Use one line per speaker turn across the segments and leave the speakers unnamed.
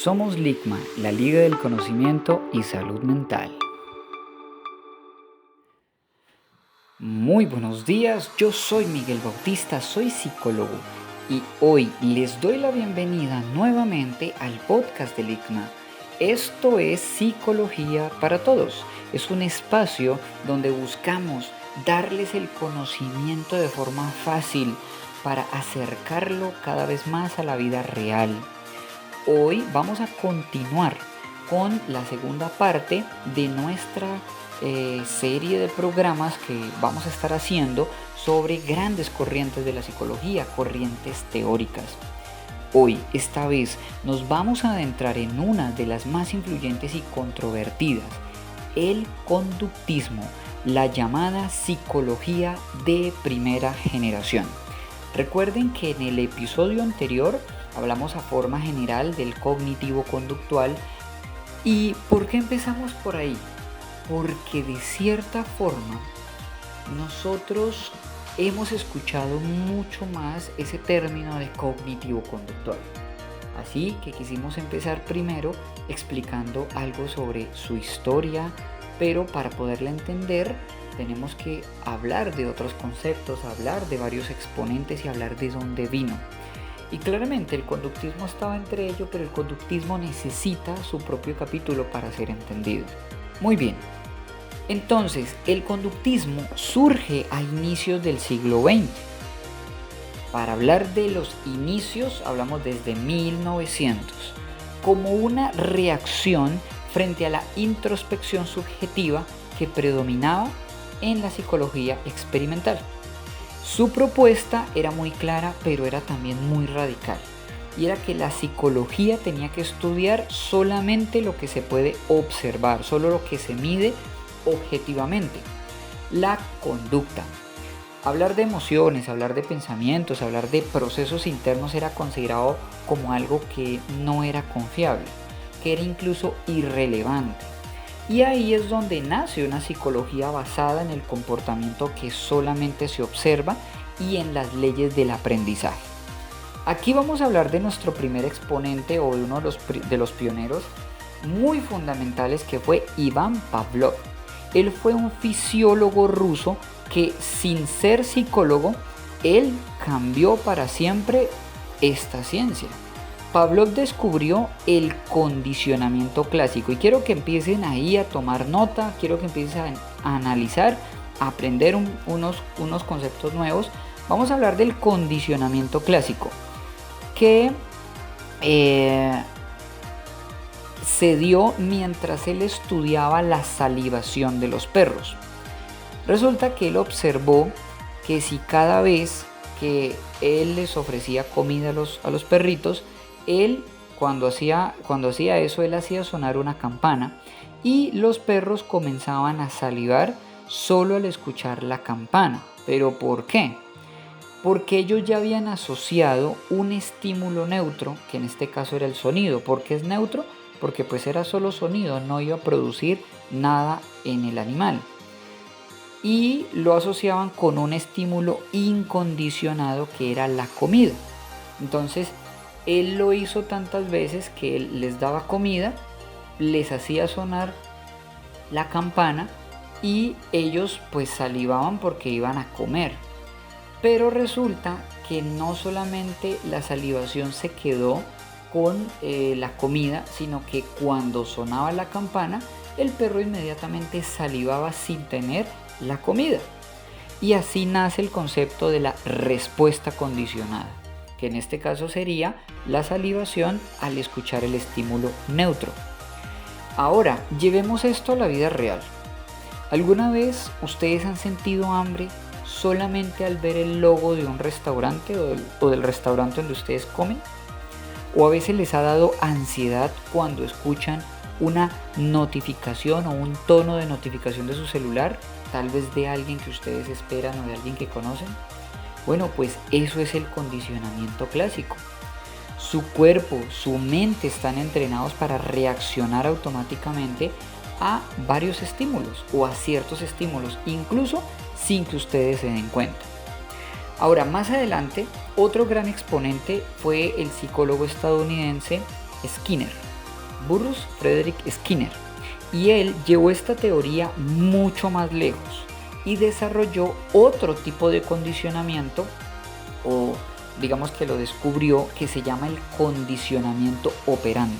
Somos LICMA, la Liga del Conocimiento y Salud Mental. Muy buenos días, yo soy Miguel Bautista, soy psicólogo y hoy les doy la bienvenida nuevamente al podcast de LICMA. Esto es Psicología para Todos. Es un espacio donde buscamos darles el conocimiento de forma fácil para acercarlo cada vez más a la vida real. Hoy vamos a continuar con la segunda parte de nuestra serie de programas que vamos a estar haciendo sobre grandes corrientes de la psicología, corrientes teóricas. Hoy, esta vez, nos vamos a adentrar en una de las más influyentes y controvertidas, el conductismo, la llamada psicología de primera generación. Recuerden que en el episodio anterior hablamos a forma general del cognitivo-conductual. ¿Y por qué empezamos por ahí? Porque de cierta forma nosotros hemos escuchado mucho más ese término de cognitivo-conductual. Así que quisimos empezar primero explicando algo sobre su historia, pero para poderla entender tenemos que hablar de otros conceptos, hablar de varios exponentes y hablar de dónde vino. Y claramente el conductismo estaba entre ellos, pero el conductismo necesita su propio capítulo para ser entendido. Muy bien, entonces el conductismo surge a inicios del siglo XX. Para hablar de los inicios, hablamos desde 1900, como una reacción frente a la introspección subjetiva que predominaba en la psicología experimental. Su propuesta era muy clara, pero era también muy radical, y era que la psicología tenía que estudiar solamente lo que se puede observar, solo lo que se mide objetivamente, la conducta. Hablar de emociones, hablar de pensamientos, hablar de procesos internos era considerado como algo que no era confiable, que era incluso irrelevante. Y ahí es donde nace una psicología basada en el comportamiento que solamente se observa y en las leyes del aprendizaje. Aquí vamos a hablar de nuestro primer exponente o de uno de los pioneros muy fundamentales, que fue Iván Pavlov. Él fue un fisiólogo ruso que, sin ser psicólogo, él cambió para siempre esta ciencia. Pavlov descubrió el condicionamiento clásico y quiero que empiecen ahí a tomar nota, quiero que empiecen a analizar, a aprender unos conceptos nuevos. Vamos a hablar del condicionamiento clásico, que se dio mientras él estudiaba la salivación de los perros. Resulta que él observó que si cada vez que él les ofrecía comida a los perritos, él cuando hacía eso, él hacía sonar una campana y los perros comenzaban a salivar solo al escuchar la campana. ¿Pero por qué? Porque ellos ya habían asociado un estímulo neutro, que en este caso era el sonido. ¿Por qué es neutro? Porque pues era solo sonido, no iba a producir nada en el animal. Y lo asociaban con un estímulo incondicionado, que era la comida. Entonces él lo hizo tantas veces que él les daba comida, les hacía sonar la campana y ellos pues salivaban porque iban a comer. Pero resulta que no solamente la salivación se quedó con la comida, sino que cuando sonaba la campana, el perro inmediatamente salivaba sin tener la comida. Y así nace el concepto de la respuesta condicionada, que en este caso sería la salivación al escuchar el estímulo neutro. Ahora, llevemos esto a la vida real. ¿Alguna vez ustedes han sentido hambre solamente al ver el logo de un restaurante o del restaurante donde ustedes comen? ¿O a veces les ha dado ansiedad cuando escuchan una notificación o un tono de notificación de su celular, tal vez de alguien que ustedes esperan o de alguien que conocen? Bueno, pues eso es el condicionamiento clásico. Su cuerpo, su mente están entrenados para reaccionar automáticamente a varios estímulos o a ciertos estímulos, incluso sin que ustedes se den cuenta. Ahora, más adelante, otro gran exponente fue el psicólogo estadounidense Skinner. Bruce Frederick Skinner, y él llevó esta teoría mucho más lejos y desarrolló otro tipo de condicionamiento, o digamos que lo descubrió, que se llama el condicionamiento operante.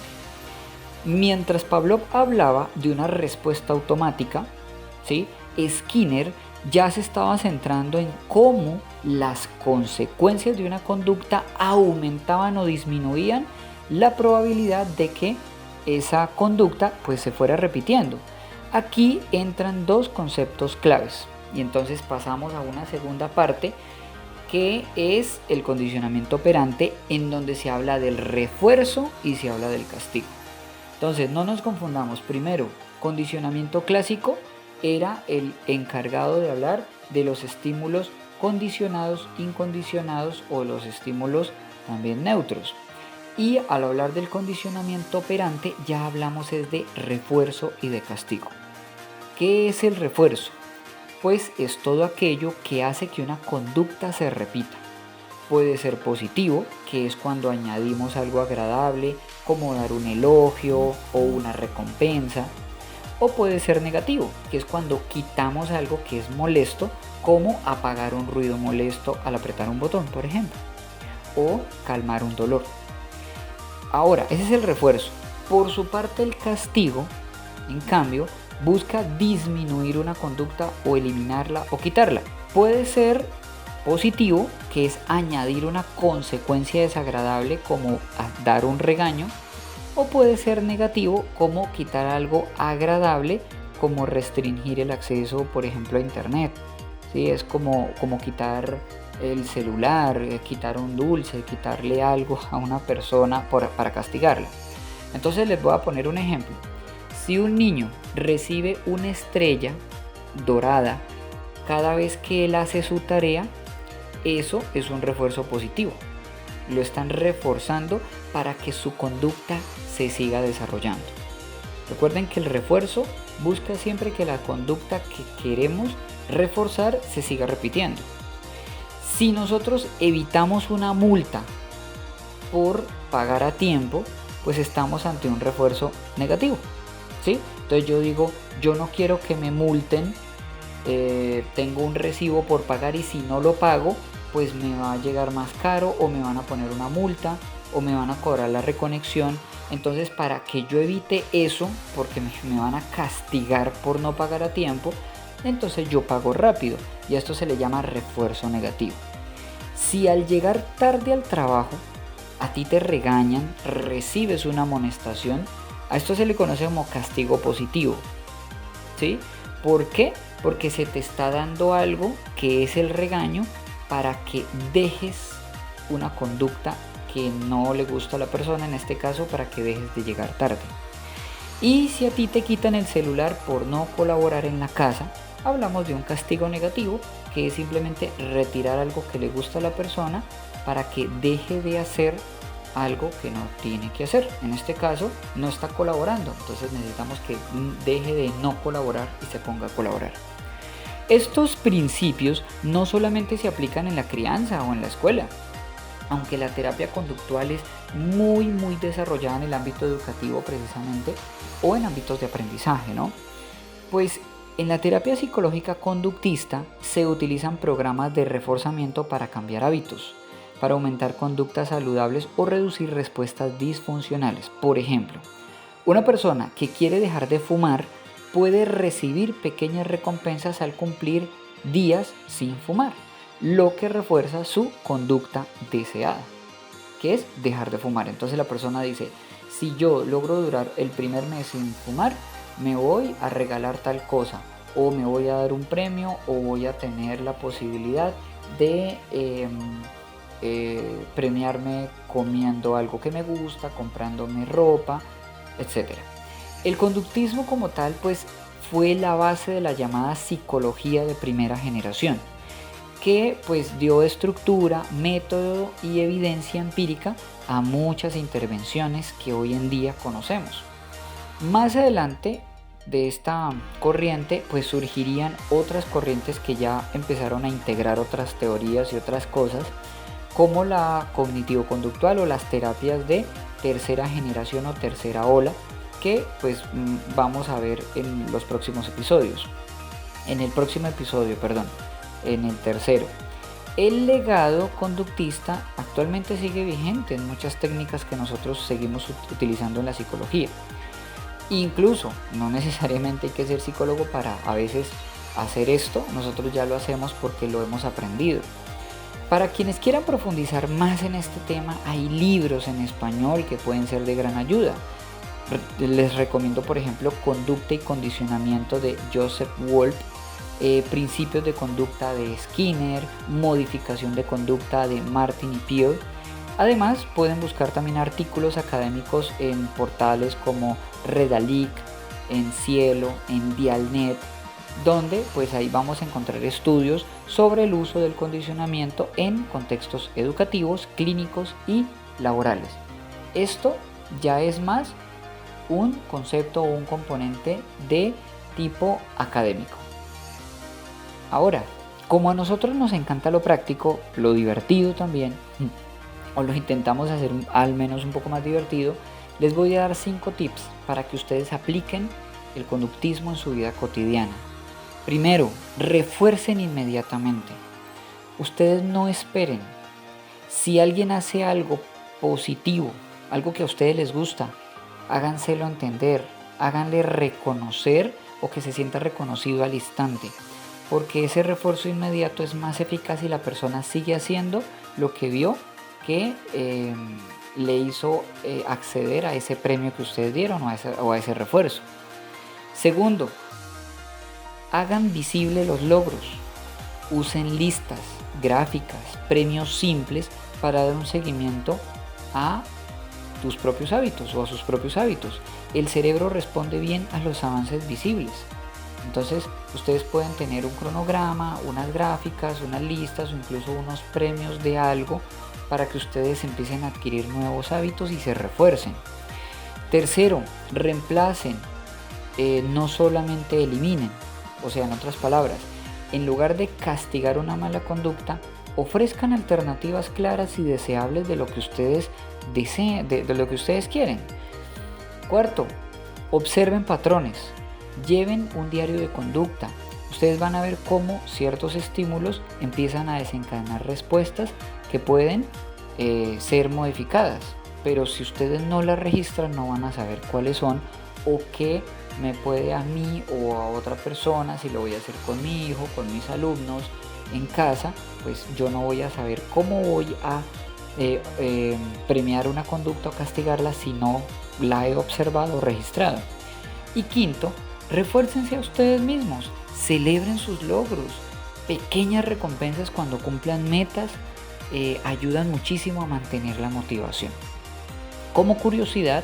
Mientras Pavlov hablaba de una respuesta automática, ¿sí?, Skinner ya se estaba centrando en cómo las consecuencias de una conducta aumentaban o disminuían la probabilidad de que esa conducta pues se fuera repitiendo. Aquí entran dos conceptos claves y entonces pasamos a una segunda parte, que es el condicionamiento operante, en donde se habla del refuerzo y se habla del castigo. Entonces no nos confundamos. Primero, condicionamiento clásico era el encargado de hablar de los estímulos condicionados, incondicionados, o los estímulos también neutros. Y al hablar del condicionamiento operante ya hablamos es de refuerzo y de castigo. ¿Qué es el refuerzo? Pues es todo aquello que hace que una conducta se repita. Puede ser positivo, que es cuando añadimos algo agradable, como dar un elogio o una recompensa. O puede ser negativo, que es cuando quitamos algo que es molesto, como apagar un ruido molesto al apretar un botón, por ejemplo, o calmar un dolor. Ahora, ese es el refuerzo. Por su parte, el castigo, en cambio, busca disminuir una conducta o eliminarla o quitarla. Puede ser positivo, que es añadir una consecuencia desagradable como dar un regaño, o puede ser negativo, como quitar algo agradable, como restringir el acceso, por ejemplo, a internet. ¿Sí? Es como quitar el celular, quitar un dulce, quitarle algo a una persona para castigarla. Entonces les voy a poner un ejemplo. Si un niño recibe una estrella dorada cada vez que él hace su tarea, eso es un refuerzo positivo. Lo están reforzando para que su conducta se siga desarrollando. Recuerden que el refuerzo busca siempre que la conducta que queremos reforzar se siga repitiendo. Si nosotros evitamos una multa por pagar a tiempo, pues estamos ante un refuerzo negativo, ¿sí? Entonces yo digo, yo no quiero que me multen, tengo un recibo por pagar y si no lo pago, pues me va a llegar más caro, o me van a poner una multa, o me van a cobrar la reconexión. Entonces, para que yo evite eso, porque me van a castigar por no pagar a tiempo, entonces yo pago rápido, y a esto se le llama refuerzo negativo. Si al llegar tarde al trabajo a ti te regañan, recibes una amonestación, a esto se le conoce como castigo positivo, ¿sí? ¿Por qué? Porque se te está dando algo que es el regaño para que dejes una conducta que no le gusta a la persona, en este caso para que dejes de llegar tarde. Y si a ti te quitan el celular por no colaborar en la casa, hablamos de un castigo negativo, que es simplemente retirar algo que le gusta a la persona para que deje de hacer algo que no tiene que hacer. En este caso no está colaborando, entonces necesitamos que deje de no colaborar y se ponga a colaborar. Estos principios no solamente se aplican en la crianza o en la escuela, aunque la terapia conductual es muy desarrollada en el ámbito educativo precisamente, o en ámbitos de aprendizaje, ¿no? Pues en la terapia psicológica conductista se utilizan programas de reforzamiento para cambiar hábitos, para aumentar conductas saludables o reducir respuestas disfuncionales. Por ejemplo, una persona que quiere dejar de fumar puede recibir pequeñas recompensas al cumplir días sin fumar, lo que refuerza su conducta deseada, que es dejar de fumar. Entonces la persona dice, si yo logro durar el primer mes sin fumar, me voy a regalar tal cosa, o me voy a dar un premio, o voy a tener la posibilidad de premiarme comiendo algo que me gusta, comprándome ropa, etc. El conductismo como tal pues fue la base de la llamada psicología de primera generación, que pues dio estructura, método y evidencia empírica a muchas intervenciones que hoy en día conocemos. Más adelante de esta corriente pues surgirían otras corrientes que ya empezaron a integrar otras teorías y otras cosas, como la cognitivo-conductual o las terapias de tercera generación o tercera ola que pues vamos a ver en los próximos episodios. En el próximo episodio, en el tercero. El legado conductista actualmente sigue vigente en muchas técnicas que nosotros seguimos utilizando en la psicología. Incluso, no necesariamente hay que ser psicólogo para a veces hacer esto, nosotros ya lo hacemos porque lo hemos aprendido. Para quienes quieran profundizar más en este tema, hay libros en español que pueden ser de gran ayuda. Les recomiendo, por ejemplo, Conducta y Condicionamiento de Joseph Wolf, Principios de Conducta de Skinner, Modificación de Conducta de Martin y Peer. Además, pueden buscar también artículos académicos en portales como Redalic, en Cielo, en Dialnet, donde pues ahí vamos a encontrar estudios sobre el uso del condicionamiento en contextos educativos, clínicos y laborales. Esto ya es más un concepto o un componente de tipo académico. Ahora, como a nosotros nos encanta lo práctico, lo divertido también, o lo intentamos hacer al menos un poco más divertido, les voy a dar 5 tips para que ustedes apliquen el conductismo en su vida cotidiana. Primero, refuercen inmediatamente. Ustedes no esperen. Si alguien hace algo positivo, algo que a ustedes les gusta, háganselo entender, háganle reconocer o que se sienta reconocido al instante, porque ese refuerzo inmediato es más eficaz si la persona sigue haciendo lo que vio que le hizo acceder a ese premio que ustedes dieron o a ese refuerzo. Segundo, hagan visible los logros. Usen listas, gráficas, premios simples para dar un seguimiento a tus propios hábitos o a sus propios hábitos. El cerebro responde bien a los avances visibles. Entonces, ustedes pueden tener un cronograma, unas gráficas, unas listas o incluso unos premios de algo para que ustedes empiecen a adquirir nuevos hábitos y se refuercen. Tercero, reemplacen, no solamente eliminen. O sea, en otras palabras, en lugar de castigar una mala conducta, ofrezcan alternativas claras y deseables de lo que ustedes desean, de lo que ustedes quieren. Cuarto, observen patrones. Lleven un diario de conducta. Ustedes van a ver cómo ciertos estímulos empiezan a desencadenar respuestas que pueden ser modificadas. Pero si ustedes no las registran, no van a saber cuáles son o qué me puede a mí o a otra persona, si lo voy a hacer con mi hijo, con mis alumnos en casa, pues yo no voy a saber cómo voy a premiar una conducta o castigarla si no la he observado o registrado. Y quinto, refuércense a ustedes mismos, celebren sus logros. Pequeñas recompensas cuando cumplan metas ayudan muchísimo a mantener la motivación. Como curiosidad,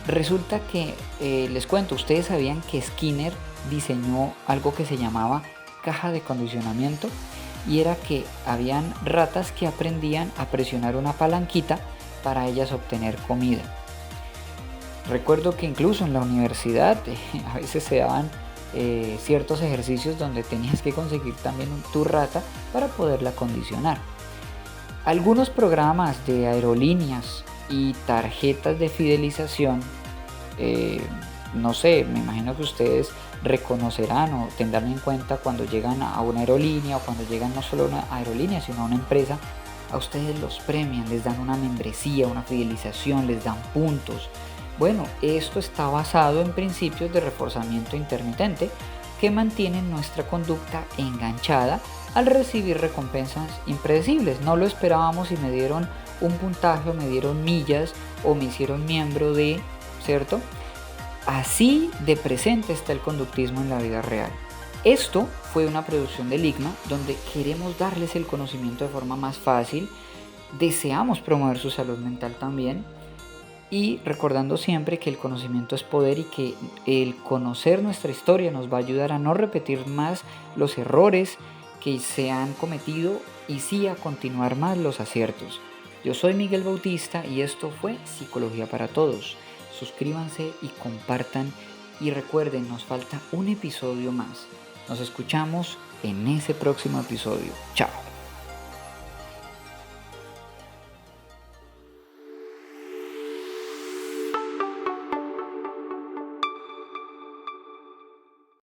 resulta que, les cuento, ustedes sabían que Skinner diseñó algo que se llamaba caja de condicionamiento, y era que habían ratas que aprendían a presionar una palanquita para ellas obtener comida. Recuerdo que incluso en la universidad a veces se daban ciertos ejercicios donde tenías que conseguir también tu rata para poderla condicionar. Algunos programas de aerolíneas y tarjetas de fidelización, no sé, me imagino que ustedes reconocerán o tendrán en cuenta cuando llegan a una aerolínea o cuando llegan no solo a una aerolínea sino a una empresa, a ustedes los premian, les dan una membresía, una fidelización, les dan puntos. Bueno, esto está basado en principios de reforzamiento intermitente que mantienen nuestra conducta enganchada al recibir recompensas impredecibles. No lo esperábamos y me dieron un puntaje o me dieron millas o me hicieron miembro de, ¿cierto? Así de presente está el conductismo en la vida real. Esto fue una producción del ICMA donde queremos darles el conocimiento de forma más fácil, deseamos promover su salud mental también, y recordando siempre que el conocimiento es poder y que el conocer nuestra historia nos va a ayudar a no repetir más los errores que se han cometido y sí a continuar más los aciertos. Yo soy Miguel Bautista y esto fue Psicología para Todos. Suscríbanse y compartan y recuerden, nos falta un episodio más. Nos escuchamos en ese próximo episodio. Chao.